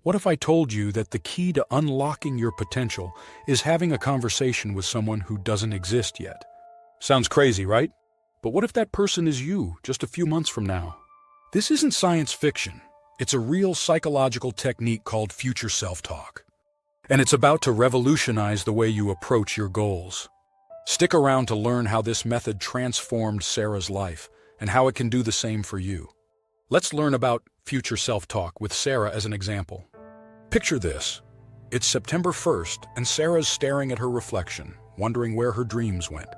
What if I told you that the key to unlocking your potential is having a conversation with someone who doesn't exist yet? Sounds crazy, right? But what if that person is you just a few months from now? This isn't science fiction. It's a real psychological technique called future self-talk. And it's about to revolutionize the way you approach your goals. Stick around to learn how this method transformed Sarah's life and how it can do the same for you. Let's learn about future self-talk with Sarah as an example. Picture this. It's September 1st, and Sarah's staring at her reflection, wondering where her dreams went.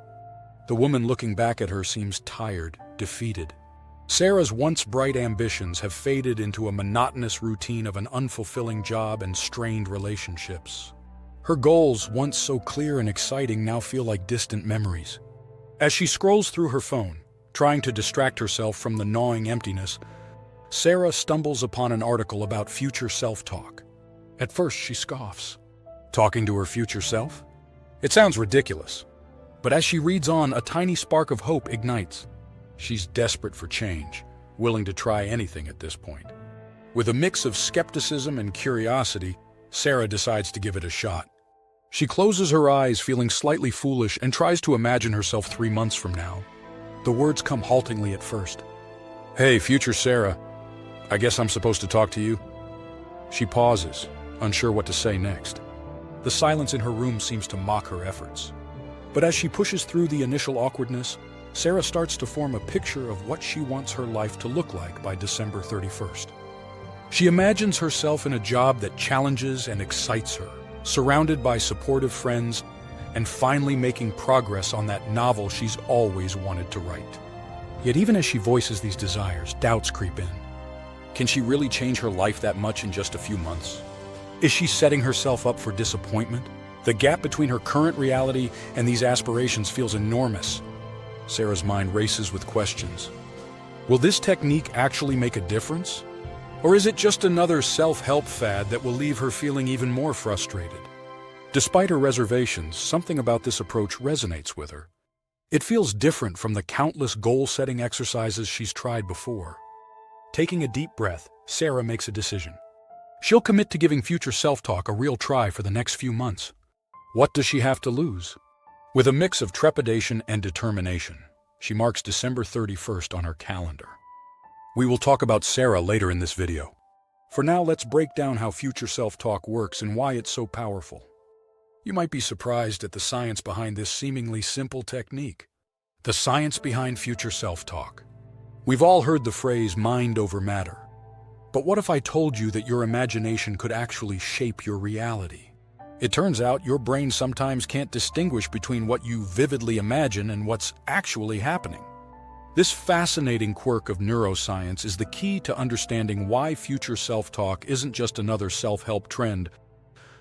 The woman looking back at her seems tired, defeated. Sarah's once bright ambitions have faded into a monotonous routine of an unfulfilling job and strained relationships. Her goals, once so clear and exciting, now feel like distant memories. As she scrolls through her phone, trying to distract herself from the gnawing emptiness, Sarah stumbles upon an article about future self-talk. At first, she scoffs. Talking to her future self? It sounds ridiculous. But as she reads on, a tiny spark of hope ignites. She's desperate for change, willing to try anything at this point. With a mix of skepticism and curiosity, Sarah decides to give it a shot. She closes her eyes, feeling slightly foolish, and tries to imagine herself 3 months from now. The words come haltingly at first. "Hey, future Sarah, I guess I'm supposed to talk to you?" She pauses, unsure what to say next. The silence in her room seems to mock her efforts. But as she pushes through the initial awkwardness, Sarah starts to form a picture of what she wants her life to look like by December 31st. She imagines herself in a job that challenges and excites her, surrounded by supportive friends, and finally making progress on that novel she's always wanted to write. Yet even as she voices these desires, doubts creep in. Can she really change her life that much in just a few months? Is she setting herself up for disappointment? The gap between her current reality and these aspirations feels enormous. Sarah's mind races with questions. Will this technique actually make a difference? Or is it just another self-help fad that will leave her feeling even more frustrated? Despite her reservations, something about this approach resonates with her. It feels different from the countless goal-setting exercises she's tried before. Taking a deep breath, Sarah makes a decision. She'll commit to giving future self-talk a real try for the next few months. What does she have to lose? With a mix of trepidation and determination, she marks December 31st on her calendar. We will talk about Sarah later in this video. For now, let's break down how future self-talk works and why it's so powerful. You might be surprised at the science behind this seemingly simple technique. The science behind future self-talk. We've all heard the phrase mind over matter. But what if I told you that your imagination could actually shape your reality? It turns out your brain sometimes can't distinguish between what you vividly imagine and what's actually happening. This fascinating quirk of neuroscience is the key to understanding why future self-talk isn't just another self-help trend,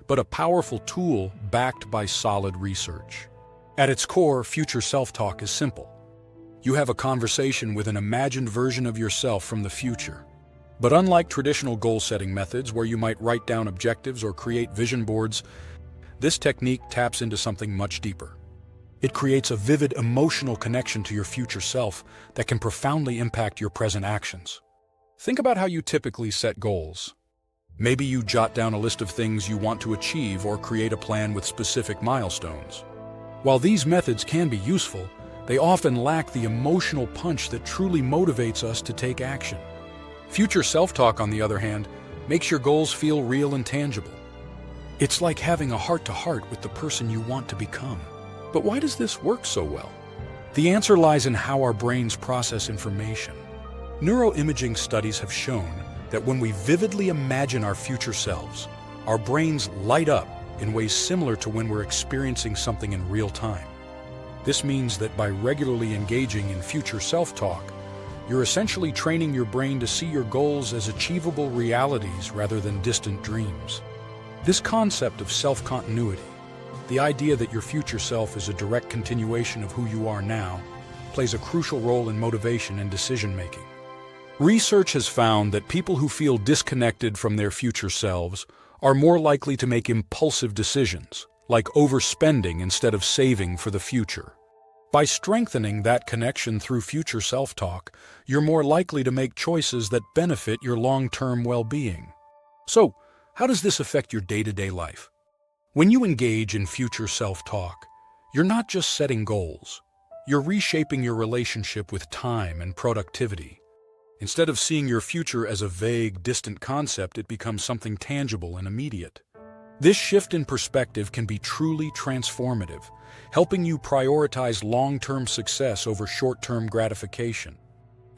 but a powerful tool backed by solid research. At its core, future self-talk is simple. You have a conversation with an imagined version of yourself from the future. But unlike traditional goal-setting methods where you might write down objectives or create vision boards, this technique taps into something much deeper. It creates a vivid emotional connection to your future self that can profoundly impact your present actions. Think about how you typically set goals. Maybe you jot down a list of things you want to achieve or create a plan with specific milestones. While these methods can be useful, they often lack the emotional punch that truly motivates us to take action. Future self-talk, on the other hand, makes your goals feel real and tangible. It's like having a heart-to-heart with the person you want to become. But why does this work so well? The answer lies in how our brains process information. Neuroimaging studies have shown that when we vividly imagine our future selves, our brains light up in ways similar to when we're experiencing something in real time. This means that by regularly engaging in future self-talk, you're essentially training your brain to see your goals as achievable realities rather than distant dreams. This concept of self-continuity, the idea that your future self is a direct continuation of who you are now, plays a crucial role in motivation and decision-making. Research has found that people who feel disconnected from their future selves are more likely to make impulsive decisions, like overspending instead of saving for the future. By strengthening that connection through future self-talk, you're more likely to make choices that benefit your long-term well-being. So, How does this affect your day-to-day life? When you engage in future self-talk, you're not just setting goals. You're reshaping your relationship with time and productivity. Instead of seeing your future as a vague, distant concept, it becomes something tangible and immediate. This shift in perspective can be truly transformative, helping you prioritize long-term success over short-term gratification.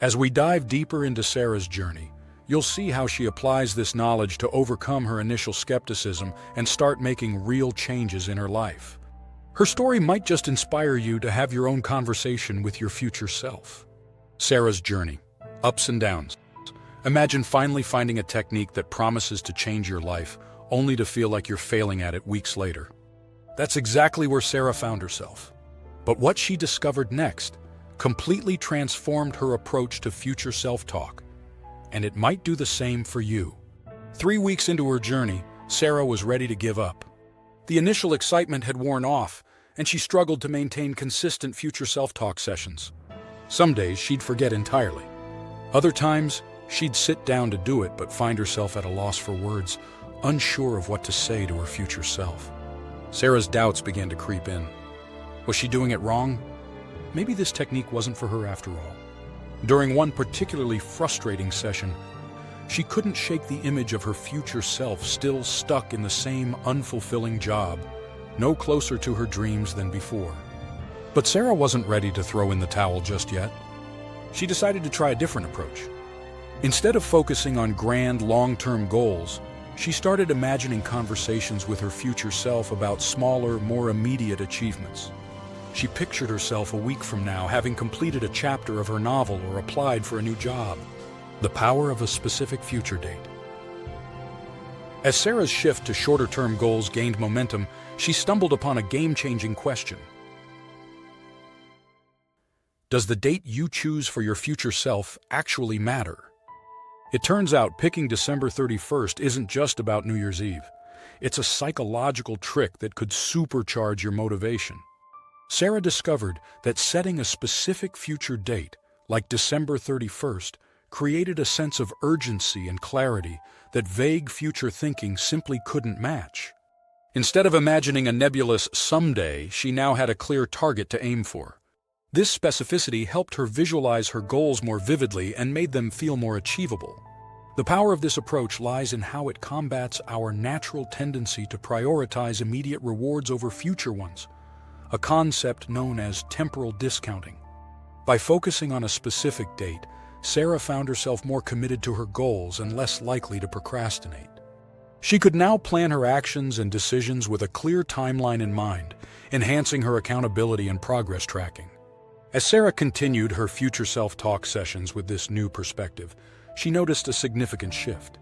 As we dive deeper into Sarah's journey, you'll see how she applies this knowledge to overcome her initial skepticism and start making real changes in her life. Her story might just inspire you to have your own conversation with your future self. Sarah's journey. Ups and downs. Imagine finally finding a technique that promises to change your life, only to feel like you're failing at it weeks later. That's exactly where Sarah found herself. But what she discovered next completely transformed her approach to future self-talk. And it might do the same for you. 3 weeks into her journey, Sarah was ready to give up. The initial excitement had worn off, and she struggled to maintain consistent future self-talk sessions. Some days she'd forget entirely. Other times, she'd sit down to do it but find herself at a loss for words, unsure of what to say to her future self. Sarah's doubts began to creep in. Was she doing it wrong? Maybe this technique wasn't for her after all. During one particularly frustrating session, she couldn't shake the image of her future self still stuck in the same unfulfilling job, no closer to her dreams than before. But Sarah wasn't ready to throw in the towel just yet. She decided to try a different approach. Instead of focusing on grand, long-term goals, she started imagining conversations with her future self about smaller, more immediate achievements. She pictured herself a week from now having completed a chapter of her novel or applied for a new job. The power of a specific future date. As Sarah's shift to shorter-term goals gained momentum, she stumbled upon a game-changing question. Does the date you choose for your future self actually matter? It turns out picking December 31st isn't just about New Year's Eve. It's a psychological trick that could supercharge your motivation. Sarah discovered that setting a specific future date, like December 31st, created a sense of urgency and clarity that vague future thinking simply couldn't match. Instead of imagining a nebulous someday, she now had a clear target to aim for. This specificity helped her visualize her goals more vividly and made them feel more achievable. The power of this approach lies in how it combats our natural tendency to prioritize immediate rewards over future ones, a concept known as temporal discounting. By focusing on a specific date, Sarah found herself more committed to her goals and less likely to procrastinate. She could now plan her actions and decisions with a clear timeline in mind, enhancing her accountability and progress tracking. As Sarah continued her future self-talk sessions with this new perspective, she noticed a significant shift.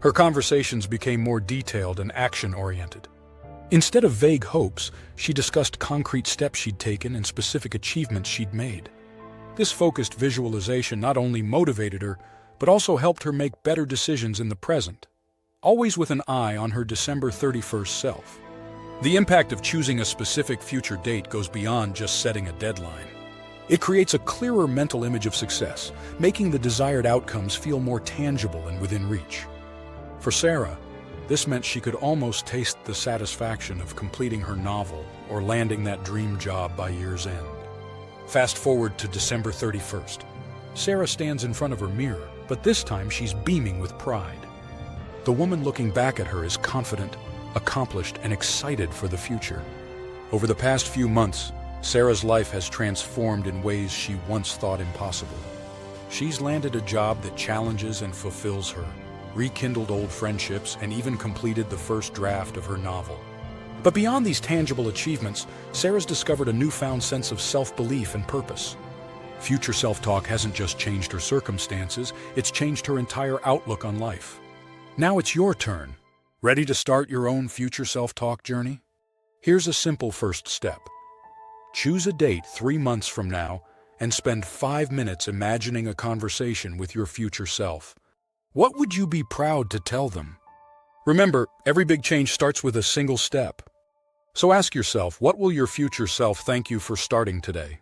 Her conversations became more detailed and action-oriented. Instead of vague hopes, she discussed concrete steps she'd taken and specific achievements she'd made. This focused visualization not only motivated her, but also helped her make better decisions in the present, always with an eye on her December 31st self. The impact of choosing a specific future date goes beyond just setting a deadline. It creates a clearer mental image of success, making the desired outcomes feel more tangible and within reach. For Sarah, this meant she could almost taste the satisfaction of completing her novel or landing that dream job by year's end. Fast forward to December 31st. Sarah stands in front of her mirror, but this time she's beaming with pride. The woman looking back at her is confident, accomplished, and excited for the future. Over the past few months, Sarah's life has transformed in ways she once thought impossible. She's landed a job that challenges and fulfills her, rekindled old friendships, and even completed the first draft of her novel. But beyond these tangible achievements, Sarah's discovered a newfound sense of self-belief and purpose. Future self-talk hasn't just changed her circumstances, it's changed her entire outlook on life. Now it's your turn. Ready to start your own future self-talk journey? Here's a simple first step. Choose a date 3 months from now and spend 5 minutes imagining a conversation with your future self. What would you be proud to tell them? Remember, every big change starts with a single step. So ask yourself, what will your future self thank you for starting today?